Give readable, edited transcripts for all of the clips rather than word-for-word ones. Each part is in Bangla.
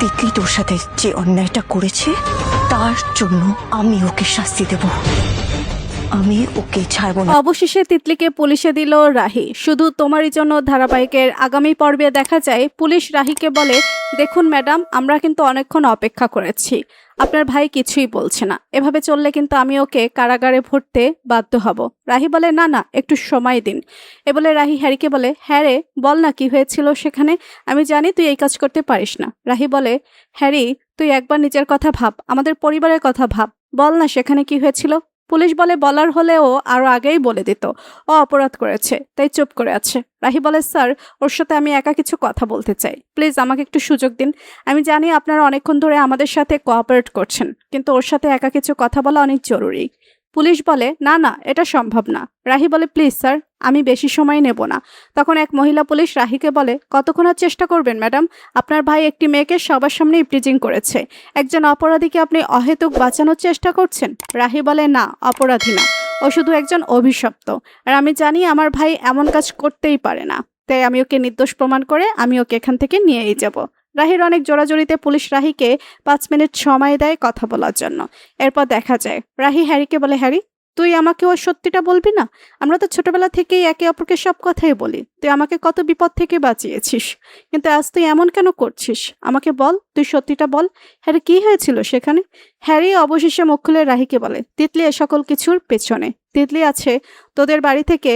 তিতলি তোর সাথে যে অন্যায়টা করেছে তার জন্য আমি ওকে শাস্তি দেব, আমি ওকে ছাড়বো না। অবশেষে তিতলিকে পুলিশে দিল রাহি। শুধু তোমারই জন্য ধারাবাহিকের আগামী পর্বে দেখা যায় পুলিশ রাহিকে বলে, দেখুন ম্যাডাম, আমরা কিন্তু অনেকক্ষণ অপেক্ষা করেছি, আপনার ভাই কিছুই বলছে না, এভাবে চললে কিন্তু আমি ওকে কারাগারে ভরতে বাধ্য হব। রাহি বলে, না না, একটু সময় দিন। এ বলে রাহি হ্যারিকে বলে, হ্যাঁ রে, বল না কি হয়েছিল সেখানে, আমি জানি তুই এই কাজ করতে পারিস না। রাহি বলে, হ্যারি, তুই একবার নিজের কথা ভাব, আমাদের পরিবারের কথা ভাব, বল না সেখানে কি হয়েছিল। পুলিশ বলে, বলার হলেও আরো আগেই বলে দিত, ও অপরাধ করেছে তাই চুপ করে আছে। রাহি বলে, স্যার, ওর সাথে আমি একা কিছু কথা বলতে চাই, প্লিজ আমাকে একটু সুযোগ দিন। আমি জানি আপনারা অনেকক্ষণ ধরে আমাদের সাথে কোঅপারেট করছেন, কিন্তু ওর সাথে একা কিছু কথা বলা অনেক জরুরি। পুলিশ বলে, না না, এটা সম্ভব না। রাহি বলে, প্লিজ স্যার, আমি বেশি সময় নেব না। তখন এক মহিলা পুলিশ রাহিকে বলে, কতক্ষণ আর চেষ্টা করবেন ম্যাডাম, আপনার ভাই একটি মেয়েকে সবার সামনে ইপটিজিং করেছে, একজন অপরাধীকে আপনি অহেতুক বাঁচানোর চেষ্টা করছেন। রাহি বলে, না, অপরাধী না, ও শুধু একজন অভিশপ্ত, আর আমি জানি আমার ভাই এমন কাজ করতেই পারে না, তাই আমি ওকে নির্দোষ প্রমাণ করে আমি ওকে এখান থেকে নিয়েই যাব। রাহির অনেক জোরাজোরিতে পুলিশ রাহিকে 5 মিনিট সময় দেয় কথা বলার জন্য। এরপর দেখা যায় রাহি হ্যারিকে বলে, হ্যারি, তুই আমাকে ওই সত্যিটা বলবি না? আমরা তো ছোটবেলা থেকেই একে অপরকে সব কথাই বলি, তুই আমাকে কত বিপদ থেকে বাঁচিয়েছিস, কিন্তু আজ তুই এমন কেন করছিস? আমাকে বল, তুই সত্যিটা বল। হ্যারি, কি হয়েছিল সেখানে? হ্যারি অবশেষে মুখ খুলে রাহিকে বলে, তিতলি এ সকল কিছুর পেছনে। তিতলি আছে তোদের বাড়ি থেকে।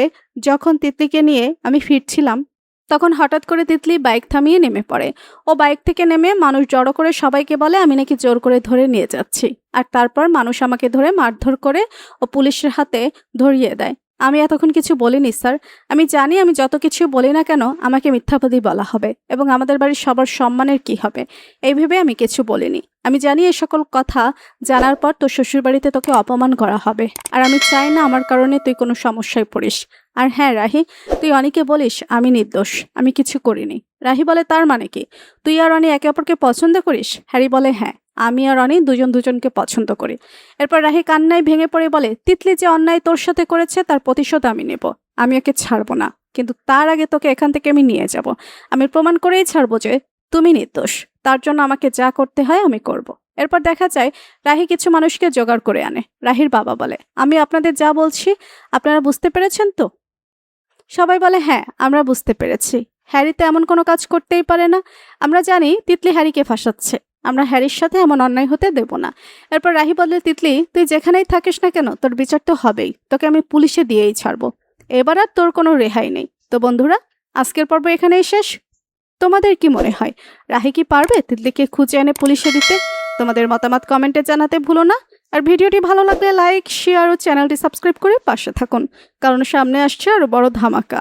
যখন তিতলিকে নিয়ে আমি ফিরছিলাম তখন হঠাৎ করে তিতলি বাইক থামিয়ে নেমে পড়ে। ও বাইক থেকে নেমে মানুষ জড়ো করে সবাইকে বলে আমি নাকি জোর করে ধরে নিয়ে যাচ্ছি, আর তারপর মানুষ আমাকে ধরে মারধর করে ও পুলিশের হাতে ধরিয়ে দেয়। আমি এতক্ষণ কিছু বলিনি স্যার, আমি জানি আমি যত কিছু বলি না কেন আমাকে মিথ্যাবাদী বলা হবে এবং আমাদের বাড়ির সবার সম্মানের কি হবে, এই ভেবে আমি কিছু বলিনি। আমি জানি এই সকল কথা জানার পর তোর শ্বশুরবাড়িতে তোকে অপমান করা হবে, আর আমি চাই না আমার কারণে তুই কোনো সমস্যায় পড়িস। আর হ্যাঁ রাহি, তুই অনেকে বলিস আমি নির্দোষ, আমি কিছু করিনি। রাহি বলে, তার মানে কি, তুই আর অনি একে অপরকে পছন্দ করিস? হ্যারি বলে, হ্যাঁ, আমি আর অনি দুজন দুজনকে পছন্দ করি। এরপর রাহি কান্নায় ভেঙে পড়ে বলে, তিতলি যে অন্যায় তোর সাথে করেছে তার প্রতিশোধ আমি নেব, আমি ওকে ছাড়বো না, কিন্তু তার আগে তোকে এখান থেকে আমি নিয়ে যাব। আমি প্রমাণ করেই ছাড়বো যে তুমি নির্দোষ, তার জন্য আমাকে যা করতে হয় আমি করব। এরপর দেখা যায় রাহি কিছু মানুষকে জোগাড় করে আনে। রাহির বাবা বলে, আমি আপনাদের যা বলছি আপনারা বুঝতে পেরেছেন তো? সবাই বলে, হ্যাঁ, আমরা বুঝতে পেরেছি। হ্যারি তো এমন কোনো কাজ করতেই পারে না, আমরা জানি তিতলি হ্যারিকে ফাঁসাচ্ছে, আমরা হ্যারির সাথে এমন অন্যায় হতে দেব না। এরপর রাহি বলে, তিতলি তুই যেখানেই থাকিস না কেন তোর বিচার তো হবেই, তোকে আমি পুলিশে দিয়েই ছাড়বো, এবার আর তোর কোনো রেহাই নেই। তো বন্ধুরা, আজকের পর্ব এখানেই শেষ। তোমাদের কি মনে হয় রাহি কি পারবে তিতলিকে খুঁজে এনে পুলিশে দিতে? তোমাদের মতামত কমেন্টে জানাতে ভুলো না। আর ভিডিওটি ভালো লাগলে লাইক, শেয়ার ও চ্যানেলটি সাবস্ক্রাইব করে পাশে থাকুন, কারণ সামনে আসছে আরো বড় ধামাকা।